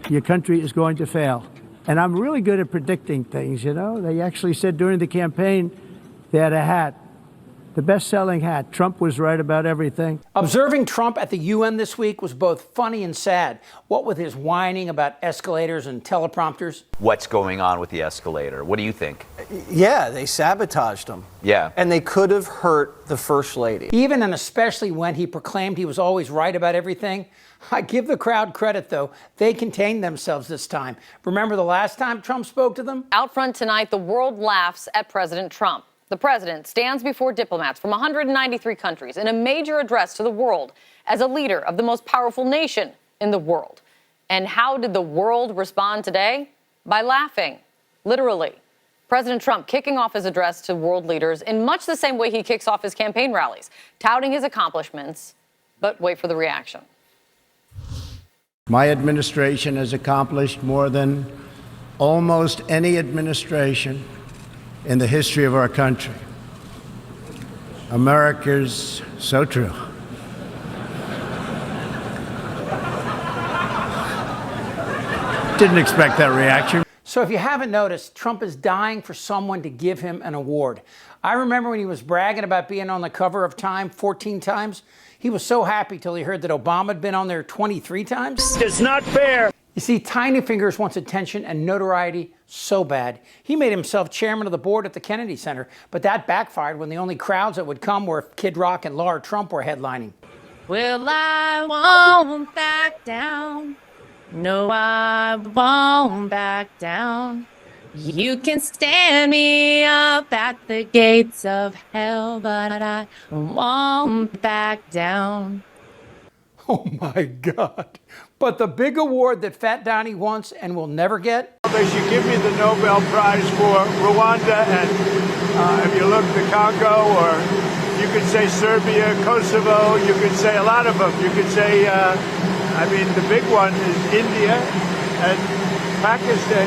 your country is going to fail. And I'm really good at predicting things, you know. They actually said during the campaign they had a hat, the best-selling hat. Trump was right about everything. Observing Trump at the UN this week was both funny and sad. What with his whining about escalators and teleprompters. What's going on with the escalator? What do you think? Yeah, they sabotaged him. Yeah. And they could have hurt the First Lady. Even and especially when he proclaimed he was always right about everything. I give the crowd credit, though. They contained themselves this time. Remember the last time Trump spoke to them? Out front tonight, the world laughs at President Trump. The president stands before diplomats from 193 countries in a major address to the world as a leader of the most powerful nation in the world. And how did the world respond today? By laughing, literally. President Trump kicking off his address to world leaders in much the same way he kicks off his campaign rallies, touting his accomplishments. But wait for the reaction. My administration has accomplished more than almost any administration in the history of our country. America's so true. Didn't expect that reaction. So if you haven't noticed, Trump is dying for someone to give him an award. I remember when he was bragging about being on the cover of Time 14 times. He was so happy till he heard that Obama had been on there 23 times. It's not fair. You see, Tiny Fingers wants attention and notoriety so bad. He made himself chairman of the board at the Kennedy Center, but that backfired when the only crowds that would come were if Kid Rock and Laura Trump were headlining. Well, I won't back down. No, I won't back down. You can stand me up at the gates of hell, but I won't back down. Oh my God. But the big award that Fat Donnie wants and will never get? They should give me the Nobel Prize for Rwanda and if you look the Congo, or you could say Serbia, Kosovo, you could say a lot of them. You could say, the big one is India and Pakistan.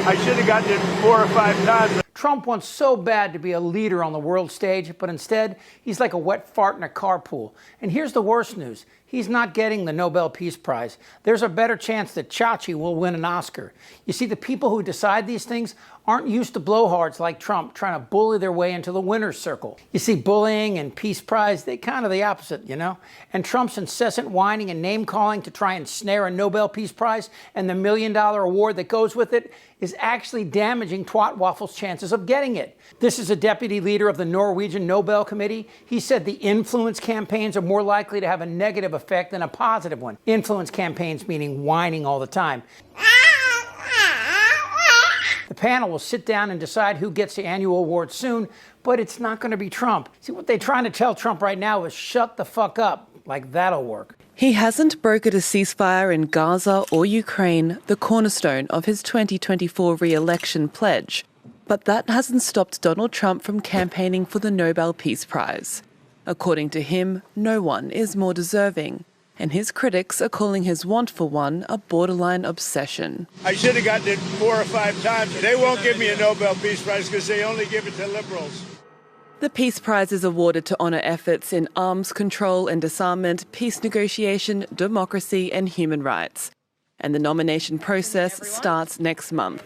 I should have gotten it 4 or 5 times. Trump wants so bad to be a leader on the world stage, but instead, he's like a wet fart in a carpool. And here's the worst news. He's not getting the Nobel Peace Prize. There's a better chance that Chachi will win an Oscar. You see, the people who decide these things aren't used to blowhards like Trump trying to bully their way into the winner's circle. You see, bullying and Peace Prize, they're kind of the opposite, you know? And Trump's incessant whining and name-calling to try and snare a Nobel Peace Prize and the $1 million award that goes with it is actually damaging Twat Waffle's chances of getting it. This is a deputy leader of the Norwegian Nobel Committee. He said the influence campaigns are more likely to have a negative effect than a positive one. Influence campaigns meaning whining all the time. The panel will sit down and decide who gets the annual award soon, but it's not going to be Trump. See, what they're trying to tell Trump right now is shut the fuck up. Like that'll work. He hasn't brokered a ceasefire in Gaza or Ukraine, the cornerstone of his 2024 re-election pledge. But that hasn't stopped Donald Trump from campaigning for the Nobel Peace Prize. According to him, no one is more deserving. And his critics are calling his want for one a borderline obsession. I should have gotten it 4 or 5 times. They won't give me a Nobel Peace Prize because they only give it to liberals. The Peace Prize is awarded to honour efforts in arms control and disarmament, peace negotiation, democracy and human rights. And the nomination process starts next month.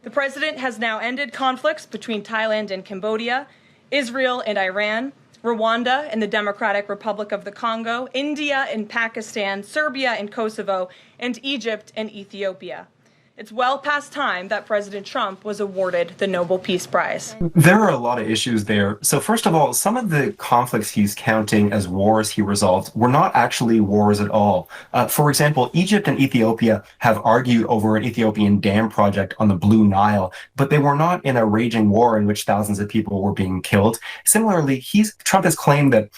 The president has now ended conflicts between Thailand and Cambodia, Israel and Iran, Rwanda and the Democratic Republic of the Congo, India and Pakistan, Serbia and Kosovo, and Egypt and Ethiopia. It's well past time that President Trump was awarded the Nobel Peace Prize. There are a lot of issues there. So first of all, some of the conflicts he's counting as wars he resolved were not actually wars at all. For example, Egypt and Ethiopia have argued over an Ethiopian dam project on the Blue Nile, but they were not in a raging war in which thousands of people were being killed. Similarly, Trump has claimed that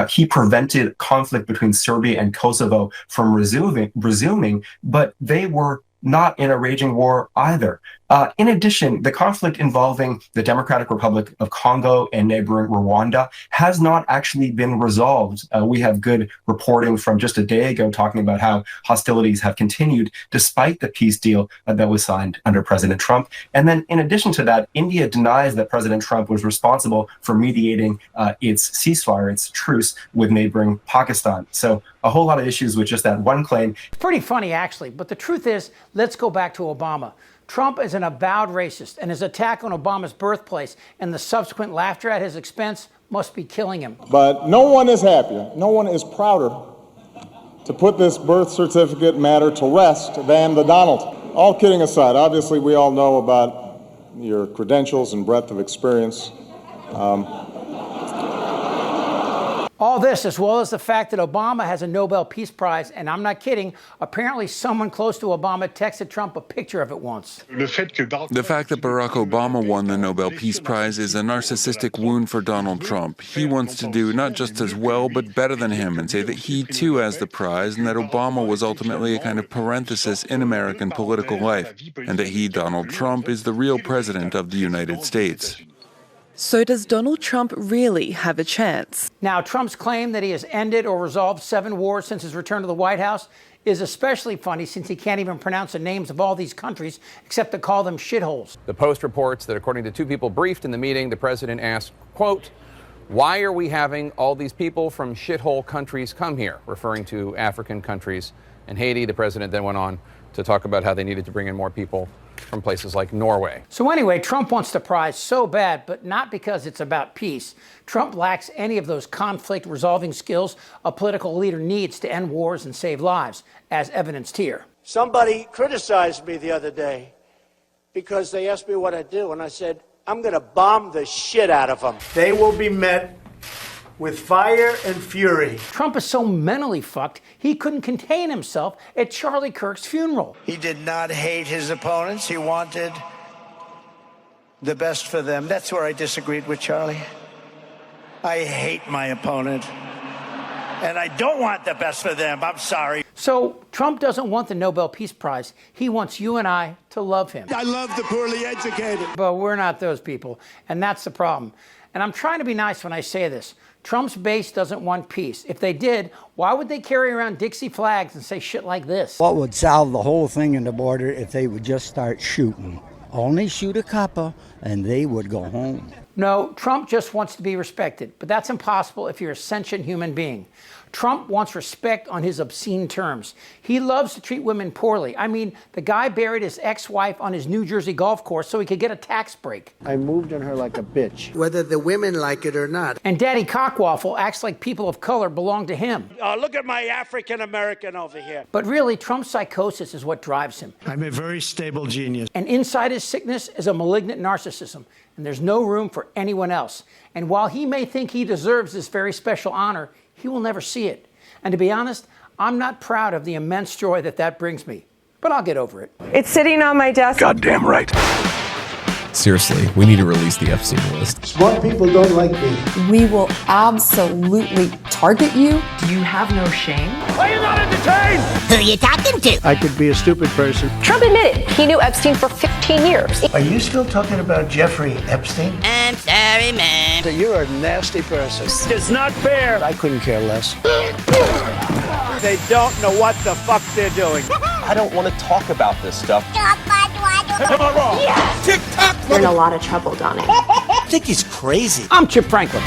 he prevented conflict between Serbia and Kosovo from resuming, but they were not in a raging war either. In addition, the conflict involving the Democratic Republic of Congo and neighboring Rwanda has not actually been resolved. We have good reporting from just a day ago talking about how hostilities have continued despite the peace deal that was signed under President Trump. And then in addition to that, India denies that President Trump was responsible for mediating its ceasefire, its truce with neighboring Pakistan. So a whole lot of issues with just that one claim. It's pretty funny, actually, but the truth is, let's go back to Obama. Trump is an avowed racist, and his attack on Obama's birthplace and the subsequent laughter at his expense must be killing him. But no one is happier, no one is prouder to put this birth certificate matter to rest than the Donald. All kidding aside, obviously we all know about your credentials and breadth of experience. All this, as well as the fact that Obama has a Nobel Peace Prize, and I'm not kidding, apparently someone close to Obama texted Trump a picture of it once. The fact that Barack Obama won the Nobel Peace Prize is a narcissistic wound for Donald Trump. He wants to do not just as well, but better than him, and say that he too has the prize, and that Obama was ultimately a kind of parenthesis in American political life, and that he, Donald Trump, is the real president of the United States. So does Donald Trump really have a chance? Now, Trump's claim that he has ended or resolved 7 wars since his return to the White House is especially funny since he can't even pronounce the names of all these countries except to call them shitholes. The Post reports that according to 2 people briefed in the meeting, the president asked, quote, "Why are we having all these people from shithole countries come here?" referring to African countries and Haiti. The president then went on to talk about how they needed to bring in more people from places like Norway. So anyway, Trump wants the prize so bad, but not because it's about peace. Trump lacks any of those conflict-resolving skills a political leader needs to end wars and save lives, as evidenced here. Somebody criticized me the other day because they asked me what I do, and I said, I'm going to bomb the shit out of them. They will be met with fire and fury. Trump is so mentally fucked, he couldn't contain himself at Charlie Kirk's funeral. He did not hate his opponents. He wanted the best for them. That's where I disagreed with Charlie. I hate my opponent, and I don't want the best for them. I'm sorry. So Trump doesn't want the Nobel Peace Prize. He wants you and I to love him. I love the poorly educated. But we're not those people, and that's the problem. And I'm trying to be nice when I say this. Trump's base doesn't want peace. If they did, why would they carry around Dixie flags and say shit like this? What would solve the whole thing in the border if they would just start shooting? Only shoot a couple and they would go home. No, Trump just wants to be respected, but that's impossible if you're a sentient human being. Trump wants respect on his obscene terms. He loves to treat women poorly. I mean, the guy buried his ex-wife on his New Jersey golf course so he could get a tax break. I moved on her like a bitch. Whether the women like it or not. And Daddy Cockwaffle acts like people of color belong to him. Look at my African-American over here. But really, Trump's psychosis is what drives him. I'm a very stable genius. And inside his sickness is a malignant narcissism, and there's no room for anyone else. And while he may think he deserves this very special honor, he will never see it. And to be honest, I'm not proud of the immense joy that brings me. But I'll get over it. It's sitting on my desk. Goddamn right. Seriously, we need to release the Epstein list. Smart people don't like me. We will absolutely target you. Do you have no shame? Are you not entertained? Who are you talking to? I could be a stupid person. Trump admitted he knew Epstein for 15 years. Are you still talking about Jeffrey Epstein? I'm sorry, man. So you're a nasty person. It's not fair. I couldn't care less. They don't know what the fuck they're doing. I don't want to talk about this stuff. Am I wrong? Yes. Tick-tock. You're in a lot of trouble, Donnie. I think he's crazy. I'm Chip Franklin.